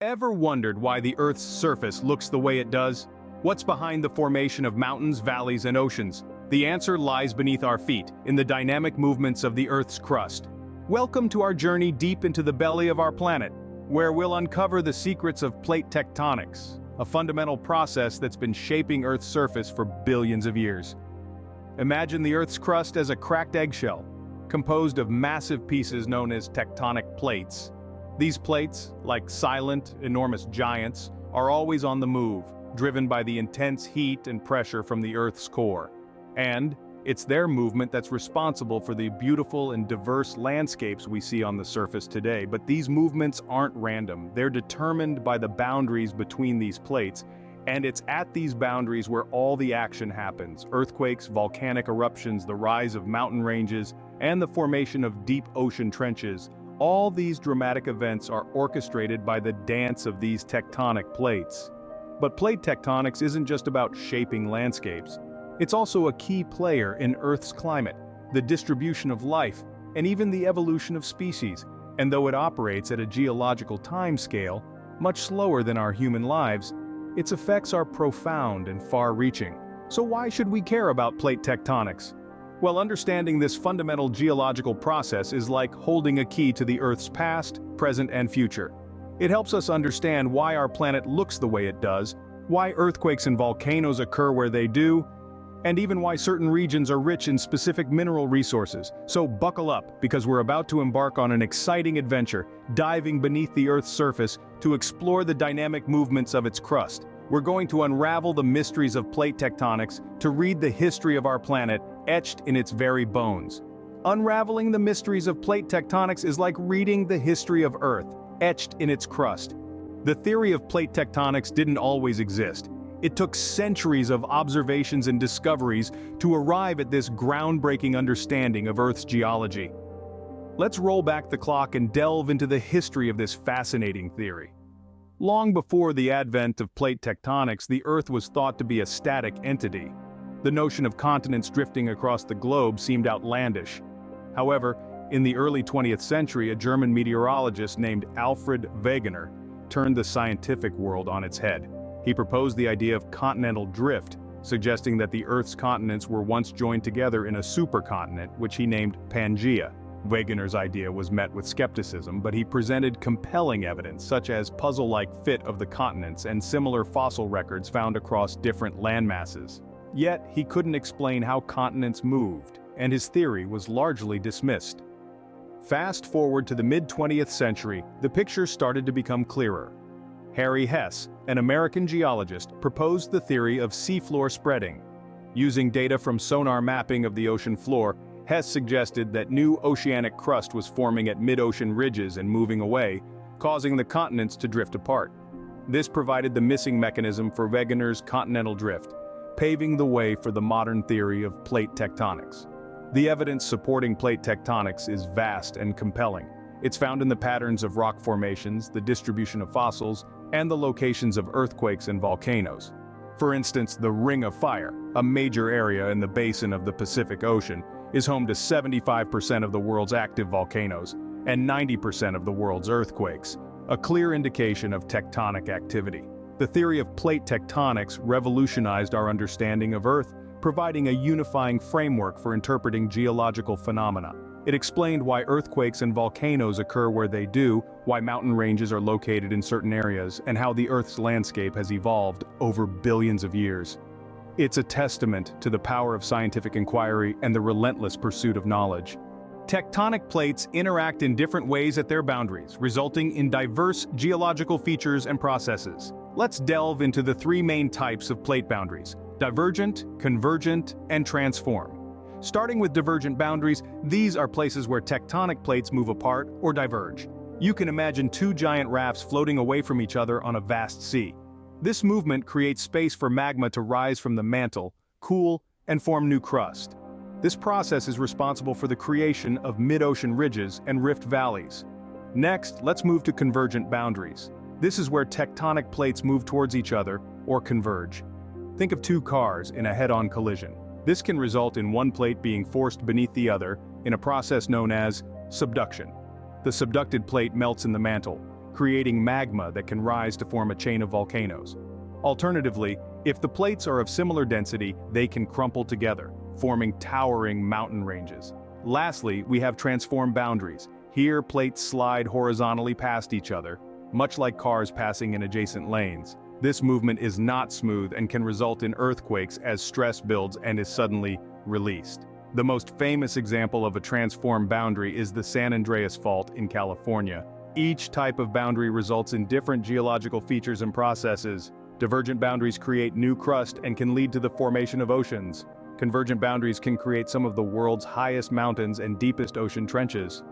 Ever wondered why the Earth's surface looks the way it does? What's behind the formation of mountains, valleys, and oceans? The answer lies beneath our feet, in the dynamic movements of the Earth's crust. Welcome to our journey deep into the belly of our planet, where we'll uncover the secrets of plate tectonics, a fundamental process that's been shaping Earth's surface for billions of years. Imagine the Earth's crust as a cracked eggshell, composed of massive pieces known as tectonic plates. These plates, like silent, enormous giants, are always on the move, driven by the intense heat and pressure from the Earth's core. And it's their movement that's responsible for the beautiful and diverse landscapes we see on the surface today. But these movements aren't random. They're determined by the boundaries between these plates, and it's at these boundaries where all the action happens. Earthquakes, volcanic eruptions, the rise of mountain ranges, and the formation of deep ocean trenches. All these dramatic events are orchestrated by the dance of these tectonic plates. But plate tectonics isn't just about shaping landscapes. It's also a key player in Earth's climate, the distribution of life, and even the evolution of species. And though it operates at a geological timescale, much slower than our human lives, its effects are profound and far-reaching. So why should we care about plate tectonics? Well, understanding this fundamental geological process is like holding a key to the Earth's past, present, and future. It helps us understand why our planet looks the way it does, why earthquakes and volcanoes occur where they do, and even why certain regions are rich in specific mineral resources. So buckle up, because we're about to embark on an exciting adventure, diving beneath the Earth's surface to explore the dynamic movements of its crust. We're going to unravel the mysteries of plate tectonics, to read the history of our planet, etched in its very bones. Unraveling the mysteries of plate tectonics is like reading the history of Earth, etched in its crust. The theory of plate tectonics didn't always exist. It took centuries of observations and discoveries to arrive at this groundbreaking understanding of Earth's geology. Let's roll back the clock and delve into the history of this fascinating theory. Long before the advent of plate tectonics, the Earth was thought to be a static entity. The notion of continents drifting across the globe seemed outlandish. However, in the early 20th century, a German meteorologist named Alfred Wegener turned the scientific world on its head. He proposed the idea of continental drift, suggesting that the Earth's continents were once joined together in a supercontinent, which he named Pangaea. Wegener's idea was met with skepticism, but he presented compelling evidence, such as puzzle-like fit of the continents and similar fossil records found across different landmasses. Yet, he couldn't explain how continents moved, and his theory was largely dismissed. Fast forward to the mid-20th century, the picture started to become clearer. Hess, an American geologist, proposed the theory of seafloor spreading. Using data from sonar mapping of the ocean floor, Hess suggested that new oceanic crust was forming at mid-ocean ridges and moving away, causing the continents to drift apart. This provided the missing mechanism for Wegener's continental drift, paving the way for the modern theory of plate tectonics. The evidence supporting plate tectonics is vast and compelling. It's found in the patterns of rock formations, the distribution of fossils, and the locations of earthquakes and volcanoes. For instance, the Ring of Fire, a major area in the basin of the Pacific Ocean, is home to 75% of the world's active volcanoes and 90% of the world's earthquakes, a clear indication of tectonic activity. The theory of plate tectonics revolutionized our understanding of Earth, providing a unifying framework for interpreting geological phenomena. It explained why earthquakes and volcanoes occur where they do, why mountain ranges are located in certain areas, and how the Earth's landscape has evolved over billions of years. It's a testament to the power of scientific inquiry and the relentless pursuit of knowledge. Tectonic plates interact in different ways at their boundaries, resulting in diverse geological features and processes. Let's delve into the three main types of plate boundaries: divergent, convergent, and transform. Starting with divergent boundaries, these are places where tectonic plates move apart or diverge. You can imagine two giant rafts floating away from each other on a vast sea. This movement creates space for magma to rise from the mantle, cool, and form new crust. This process is responsible for the creation of mid-ocean ridges and rift valleys. Next, let's move to convergent boundaries. This is where tectonic plates move towards each other or converge. Think of two cars in a head-on collision. This can result in one plate being forced beneath the other in a process known as subduction. The subducted plate melts in the mantle, creating magma that can rise to form a chain of volcanoes. Alternatively, if the plates are of similar density, they can crumple together, forming towering mountain ranges. Lastly, we have transform boundaries. Here, plates slide horizontally past each other, much like cars passing in adjacent lanes. This movement is not smooth and can result in earthquakes as stress builds and is suddenly released. The most famous example of a transform boundary is the San Andreas Fault in California. Each type of boundary results in different geological features and processes. Divergent boundaries create new crust and can lead to the formation of oceans. Convergent boundaries can create some of the world's highest mountains and deepest ocean trenches.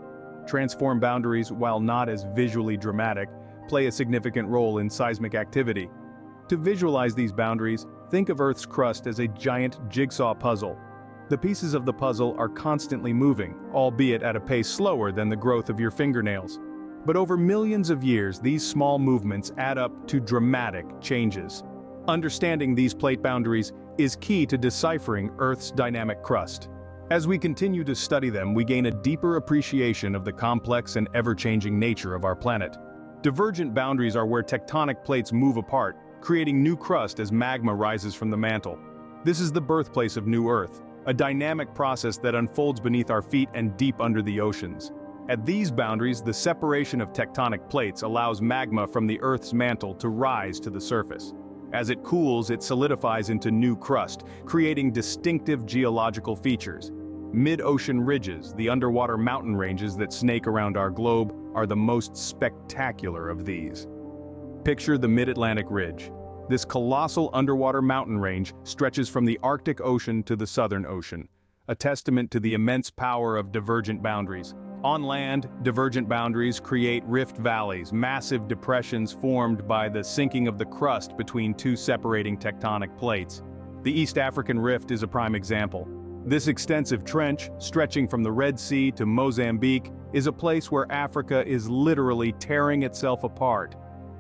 Transform boundaries, while not as visually dramatic, play a significant role in seismic activity. To visualize these boundaries, think of Earth's crust as a giant jigsaw puzzle. The pieces of the puzzle are constantly moving, albeit at a pace slower than the growth of your fingernails. But over millions of years, these small movements add up to dramatic changes. Understanding these plate boundaries is key to deciphering Earth's dynamic crust. As we continue to study them, we gain a deeper appreciation of the complex and ever-changing nature of our planet. Divergent boundaries are where tectonic plates move apart, creating new crust as magma rises from the mantle. This is the birthplace of New Earth, a dynamic process that unfolds beneath our feet and deep under the oceans. At these boundaries, the separation of tectonic plates allows magma from the Earth's mantle to rise to the surface. As it cools, it solidifies into new crust, creating distinctive geological features. Mid-ocean ridges, the underwater mountain ranges that snake around our globe, are the most spectacular of these. Picture the Mid-Atlantic Ridge. This colossal underwater mountain range stretches from the Arctic Ocean to the Southern Ocean, a testament to the immense power of divergent boundaries. On land, divergent boundaries create rift valleys, massive depressions formed by the sinking of the crust between two separating tectonic plates. The East African Rift is a prime example. This extensive trench, stretching from the Red Sea to Mozambique, is a place where Africa is literally tearing itself apart,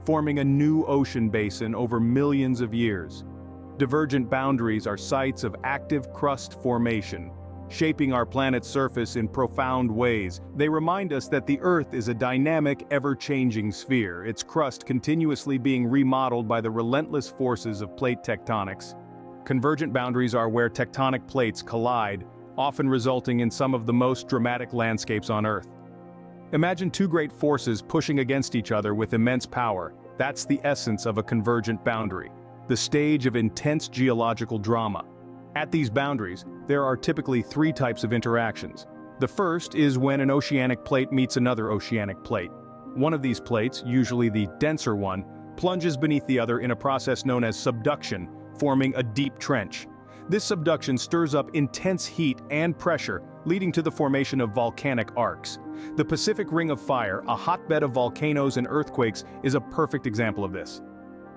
forming a new ocean basin over millions of years. Divergent boundaries are sites of active crust formation, shaping our planet's surface in profound ways. They remind us that the Earth is a dynamic, ever-changing sphere, its crust continuously being remodeled by the relentless forces of plate tectonics. Convergent boundaries are where tectonic plates collide, often resulting in some of the most dramatic landscapes on Earth. Imagine two great forces pushing against each other with immense power. That's the essence of a convergent boundary, the stage of intense geological drama. At these boundaries, there are typically three types of interactions. The first is when an oceanic plate meets another oceanic plate. One of these plates, usually the denser one, plunges beneath the other in a process known as subduction, forming a deep trench. This subduction stirs up intense heat and pressure, leading to the formation of volcanic arcs. The Pacific Ring of Fire, a hotbed of volcanoes and earthquakes, is a perfect example of this.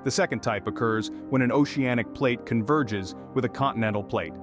The second type occurs when an oceanic plate converges with a continental plate.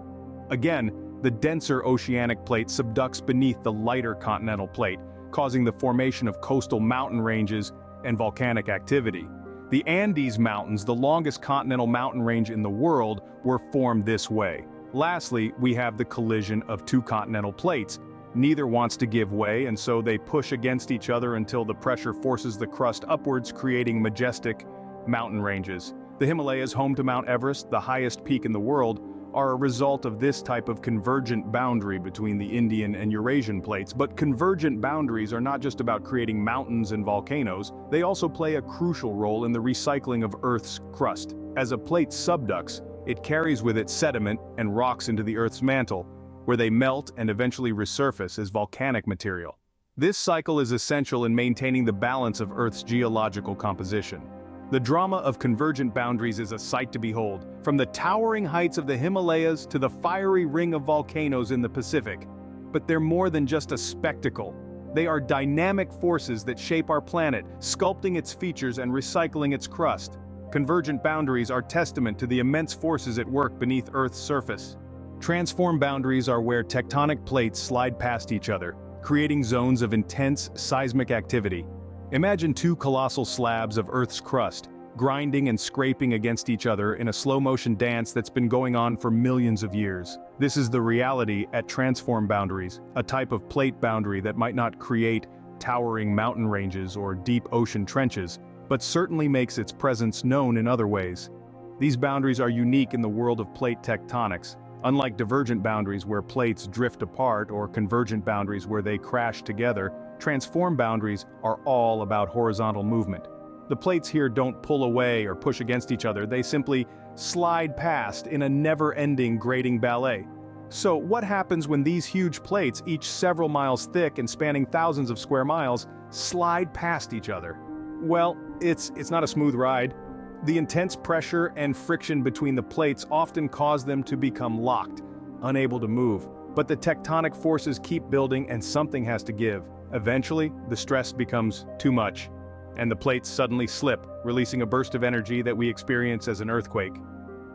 Again, the denser oceanic plate subducts beneath the lighter continental plate, causing the formation of coastal mountain ranges and volcanic activity. The Andes Mountains, the longest continental mountain range in the world, were formed this way. Lastly, we have the collision of two continental plates. Neither wants to give way, and so they push against each other until the pressure forces the crust upwards, creating majestic mountain ranges. The Himalayas, home to Mount Everest, the highest peak in the world, are a result of this type of convergent boundary between the Indian and Eurasian plates. But convergent boundaries are not just about creating mountains and volcanoes, they also play a crucial role in the recycling of Earth's crust. As a plate subducts, it carries with it sediment and rocks into the Earth's mantle, where they melt and eventually resurface as volcanic material. This cycle is essential in maintaining the balance of Earth's geological composition. The drama of convergent boundaries is a sight to behold, from the towering heights of the Himalayas to the fiery ring of volcanoes in the Pacific. But they're more than just a spectacle. They are dynamic forces that shape our planet, sculpting its features and recycling its crust. Convergent boundaries are testament to the immense forces at work beneath Earth's surface. Transform boundaries are where tectonic plates slide past each other, creating zones of intense seismic activity. Imagine two colossal slabs of Earth's crust, grinding and scraping against each other in a slow-motion dance that's been going on for millions of years. This is the reality at transform boundaries, a type of plate boundary that might not create towering mountain ranges or deep ocean trenches, but certainly makes its presence known in other ways. These boundaries are unique in the world of plate tectonics, unlike divergent boundaries where plates drift apart or convergent boundaries where they crash together. Transform boundaries are all about horizontal movement. The plates here don't pull away or push against each other, they simply slide past in a never-ending grading ballet. So what happens when these huge plates, each several miles thick and spanning thousands of square miles, slide past each other? Well, it's not a smooth ride. The intense pressure and friction between the plates often cause them to become locked, unable to move. But the tectonic forces keep building and something has to give. Eventually, the stress becomes too much, and the plates suddenly slip, releasing a burst of energy that we experience as an earthquake.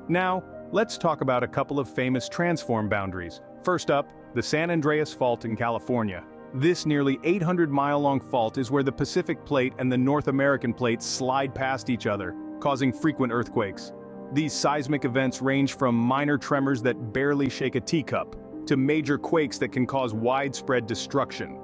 Now, let's talk about a couple of famous transform boundaries. First up, the San Andreas Fault in California. This nearly 800-mile-long fault is where the Pacific Plate and the North American Plate slide past each other, causing frequent earthquakes. These seismic events range from minor tremors that barely shake a teacup, to major quakes that can cause widespread destruction.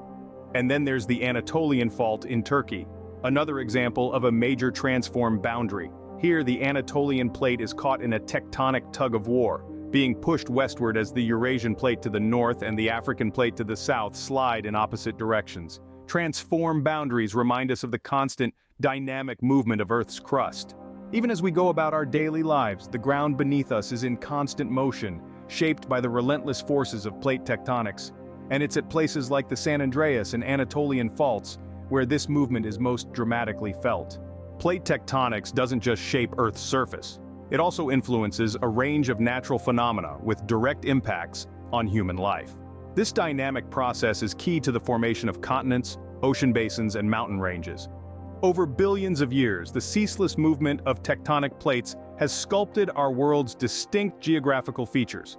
And then there's the Anatolian Fault in Turkey, another example of a major transform boundary. Here, the Anatolian Plate is caught in a tectonic tug-of-war, being pushed westward as the Eurasian Plate to the north and the African Plate to the south slide in opposite directions. Transform boundaries remind us of the constant, dynamic movement of Earth's crust. Even as we go about our daily lives, the ground beneath us is in constant motion, shaped by the relentless forces of plate tectonics. And it's at places like the San Andreas and Anatolian faults where this movement is most dramatically felt. Plate tectonics doesn't just shape Earth's surface. It also influences a range of natural phenomena with direct impacts on human life. This dynamic process is key to the formation of continents, ocean basins, and mountain ranges. Over billions of years, the ceaseless movement of tectonic plates has sculpted our world's distinct geographical features.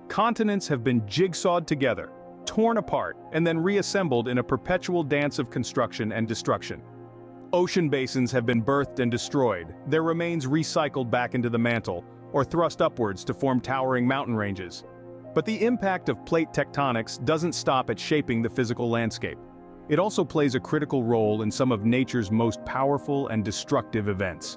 Continents have been jigsawed together, torn apart, and then reassembled in a perpetual dance of construction and destruction. Ocean basins have been birthed and destroyed, their remains recycled back into the mantle, or thrust upwards to form towering mountain ranges. But the impact of plate tectonics doesn't stop at shaping the physical landscape. It also plays a critical role in some of nature's most powerful and destructive events.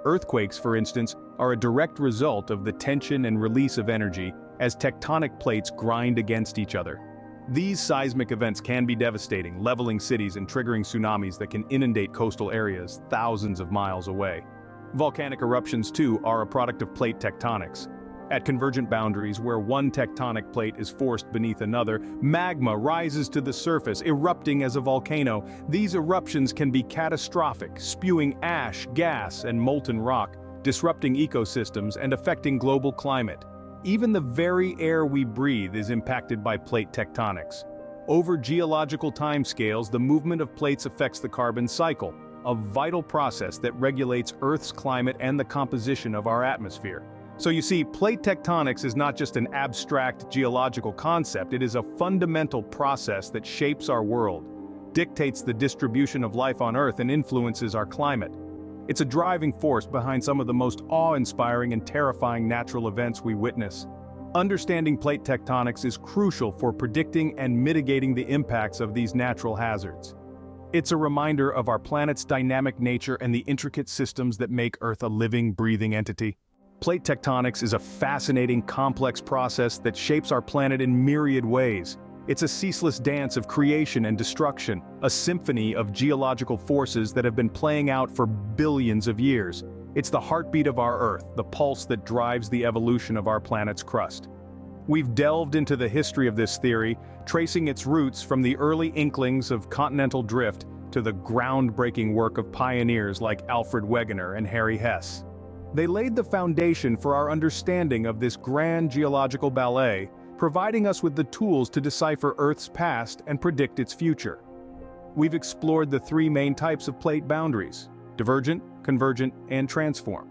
Earthquakes, for instance, are a direct result of the tension and release of energy as tectonic plates grind against each other. These seismic events can be devastating, leveling cities and triggering tsunamis that can inundate coastal areas thousands of miles away. Volcanic eruptions, too, are a product of plate tectonics. At convergent boundaries, where one tectonic plate is forced beneath another, magma rises to the surface, erupting as a volcano. These eruptions can be catastrophic, spewing ash, gas, and molten rock, disrupting ecosystems and affecting global climate. Even the very air we breathe is impacted by plate tectonics. Over geological timescales, the movement of plates affects the carbon cycle, a vital process that regulates Earth's climate and the composition of our atmosphere. So you see, plate tectonics is not just an abstract geological concept, it is a fundamental process that shapes our world, dictates the distribution of life on Earth, and influences our climate. It's a driving force behind some of the most awe-inspiring and terrifying natural events we witness. Understanding plate tectonics is crucial for predicting and mitigating the impacts of these natural hazards. It's a reminder of our planet's dynamic nature and the intricate systems that make Earth a living, breathing entity. Plate tectonics is a fascinating, complex process that shapes our planet in myriad ways. It's a ceaseless dance of creation and destruction, a symphony of geological forces that have been playing out for billions of years. It's the heartbeat of our Earth, the pulse that drives the evolution of our planet's crust. We've delved into the history of this theory, tracing its roots from the early inklings of continental drift to the groundbreaking work of pioneers like Alfred Wegener and Hess. They laid the foundation for our understanding of this grand geological ballet, providing us with the tools to decipher Earth's past and predict its future. We've explored the three main types of plate boundaries: divergent, convergent, and transform.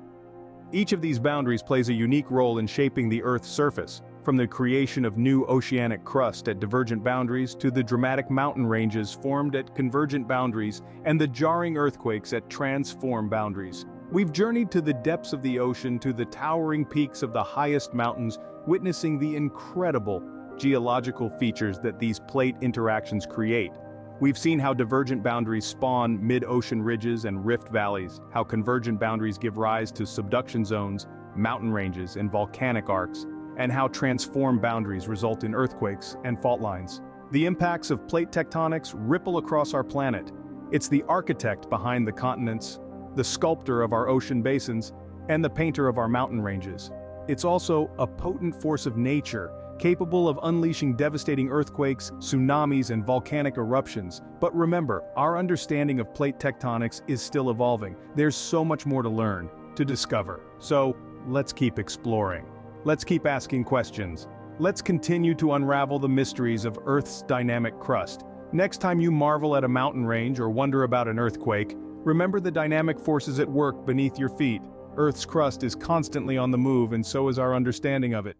Each of these boundaries plays a unique role in shaping the Earth's surface, from the creation of new oceanic crust at divergent boundaries to the dramatic mountain ranges formed at convergent boundaries and the jarring earthquakes at transform boundaries. We've journeyed to the depths of the ocean, to the towering peaks of the highest mountains, witnessing the incredible geological features that these plate interactions create. We've seen how divergent boundaries spawn mid-ocean ridges and rift valleys, how convergent boundaries give rise to subduction zones, mountain ranges, and volcanic arcs, and how transformed boundaries result in earthquakes and fault lines. The impacts of plate tectonics ripple across our planet. It's the architect behind the continents, the sculptor of our ocean basins, and the painter of our mountain ranges. It's also a potent force of nature, capable of unleashing devastating earthquakes, tsunamis, and volcanic eruptions. But remember, our understanding of plate tectonics is still evolving. There's so much more to learn, to discover. So, let's keep exploring. Let's keep asking questions. Let's continue to unravel the mysteries of Earth's dynamic crust. Next time you marvel at a mountain range or wonder about an earthquake, remember the dynamic forces at work beneath your feet. Earth's crust is constantly on the move, and so is our understanding of it.